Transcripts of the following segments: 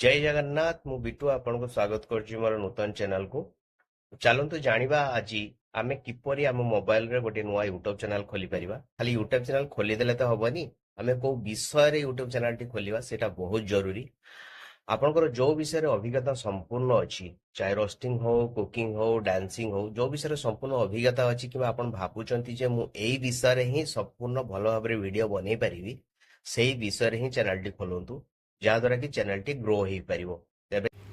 जय जगन्नाथ मु बिटू आपन को स्वागत करछि मोर नूतन चैनल को। चलंतु जानिबा आज आमे किपरि आम मोबाइल रे गोटे नुआ यूट्यूब चैनल खोली परिबा। खाली यूट्यूब चैनल खोली देले तो हबनी, आमे को विषय रे यूट्यूब चैनल टी खोलिबा सेटा बहुत जरूरी। आपनकर जो विषय रे अभिज्ञता संपूर्ण अछि, चाहे रोस्टिंग हो, कुकिंग हो, डांसिंग हो, जो विषय रे संपूर्ण अभिज्ञता अछि कि आपन भाबुचंती जे मु एई विषय रे ही संपूर्ण भलो भाबरे वीडियो बनै परिबी, सेही विषय रे ही चैनल टी खोलंतु, जहाँद्वारा कि चैनल टी ग्रो हो पारिबो।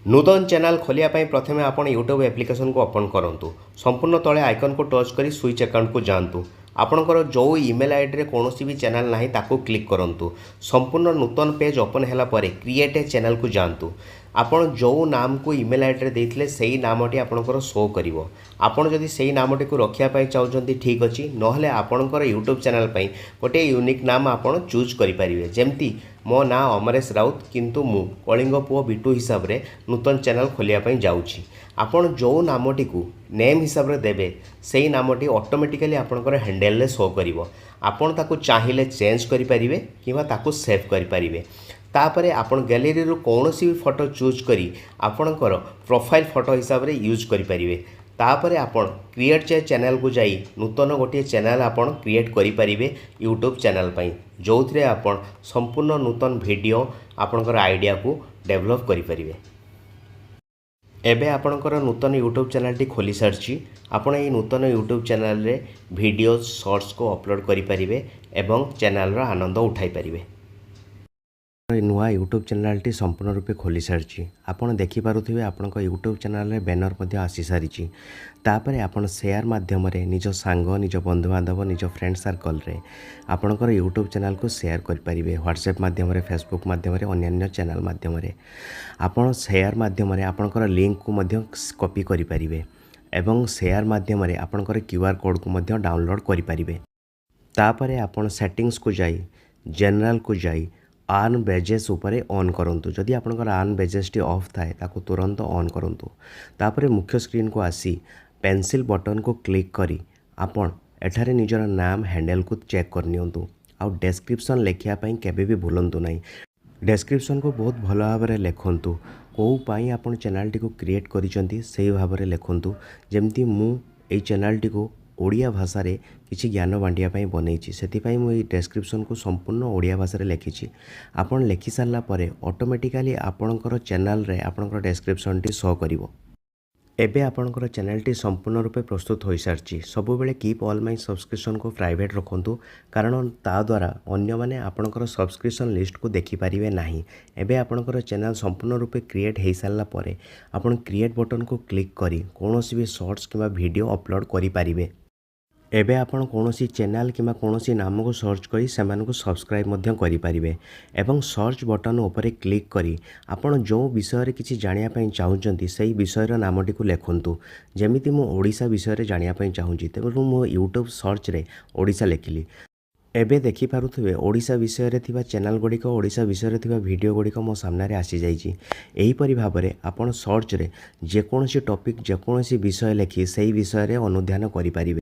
नूतन चैनल खोलिया पाई प्रथमे आपण यूट्यूब एप्लिकेशन को ओपन करंतु। संपूर्ण तले आइकन को टच करी स्विच अकाउंट को जांतु। आपणकर जो ईमेल आईडी रे कोनोसी भी चैनल नाही ताको क्लिक करंतु। संपूर्ण नूतन पेज ओपन हैला परे क्रिएट ए चैनल को जांतु। आपण जो नाम को ईमेल आईडी रे देथिले सेही नामटी आपणकर शो करिवो। आपण जदि सेही नामटी को रखिया पाई चाहुचंती ठीक अछि, नहले आपणकर यूट्यूब चैनल पाई गोटे यूनिक नाम आपण चूज करि परिबे। जेमती मो ना अमरेश राउत किंतु मु कलिंग पुओ बिटू हिसाब रे नूतन चैनल खोलिया पाई जाउछि। आपण जो नामटी को नेम हिसाब रे देबे सेही नामटी ऑटोमेटिकली आपणकर हैंडल रे शो करिवो। आपण ताको चाहिले चेंज करि परिबे किबा ताको सेव करि परिबे। तापरे आपण गैलरी रो कोनोसी भी फोटो चूज करी आपणकर प्रोफाइल फोटो हिसाब रे यूज करि परिबे। तापरे आपण क्रिएट चैनल को जाई नूतन गोटे चैनल आपण क्रिएट करि परिबे यूट्यूब चैनल पई, जोथरे आपण संपूर्ण नूतन वीडियो आपणकर आइडिया को डेवलप करि परिबे। एबे आपणकर नूतन यूट्यूब चैनल टी खोली सारछि। आपण ए नूतन यूट्यूब चैनल रे वीडियो शॉर्ट्स को अपलोड करि परिबे एवं चैनल रो आनंद उठाई परिबे। नुआ यूट्यूब चैनल टी संपूर्ण रूपे खोली सारी आपड़ देखिपे आपण यूट्यूब चैनल रे बैनर मध्य आसी सारी। तापरे आपण शेयर माध्यम निज सांग निज बंधु बांधव निज फ्रेंड सर्कल रे आपणकर यूट्यूब चैनल को शेयर करें। व्हाट्सएप माध्यम फेसबुक माध्यम अन्य चैनल माध्यम आपण शेयर माध्यम आपणकर लिंक को मध्य कॉपी करें एवं शेयर माध्यम आपणकर क्यूआर कोड को मध्य डाउनलोड करें। तापरे आपण सेटिंग्स को जाई जनरल को जाई आर्न बेजेस उपरे ऑन करंतु। जदि आपनकर आर्न बेजेस टी ऑफ थाए ताको तुरंत ऑन करंतु। तापरे मुख्य स्क्रीन को आसी पेंसिल बटन को क्लिक करी आपण एठारे निजर नाम हैंडल को चेक कर नियंतु। आ डिस्क्रिप्शन लेखिया पई केबे भी भूलंतु नहीं। डिस्क्रिप्शन को बहुत भल भाव में लिखंतु। को पाई आपण चैनल टी को क्रिएट करिसंती सेही भाव में लिखंतु। जेमती मु ए चैनल टी को ओडिया भाषा रे किछि ज्ञान बांटिया पई बनैछि, सेतिपई मु ए डिस्क्रिप्शन को संपूर्ण ओडिया भाषा रे लिखिछि। आपण लिखि सारला परे ऑटोमेटिकली आपणकर चैनल रे आपणकर डिस्क्रिप्शन टी शो करिवो। एबे आपणकर चैनल टी संपूर्ण रूपे प्रस्तुत हो सारछि। सब बेले कीप ऑल माय सब्सक्रिप्शन को प्राइवेट रखंतु, कारण ता द्वारा अन्य माने आपणकर सब्सक्रिप्शन लिस्ट को देखि परिवे नाही। एबे आपणकर चैनल संपूर्ण रूपे क्रिएट हो सारला परे आपण क्रिएट बटन को क्लिक करी कोनोसी भी शॉर्ट्स किबा वीडियो अपलोड करि परिवे। एबे आपण कोनोसी चैनल किमा कोनोसी नाम को सर्च करी सेमान को सब्सक्राइब मध्य करि परिवे एवं सर्च बटन उपरे क्लिक करी आपण जो विषय रे किछि जानिया पई चाहुचंती सेही विषय रो नामटी को लेखंतु। जेमिति मु ओडिसा विषय रे जानिया पई चाहुची तेबेलु मु यूट्यूब सर्च रे ओडिसा लेखिली। एबे देखि पारुथबे ओडिसा विषय रे थिबा चैनल गुडी को ओडिसा विषय रे थिबा वीडियो गुडी को मो सामने रे आसी जाईची। एही परि भाबरे आपण सर्च रे जे कोनोसी टॉपिक जे कोनोसी विषय लेखि सेही विषय रे अनुध्यान करि परिवे।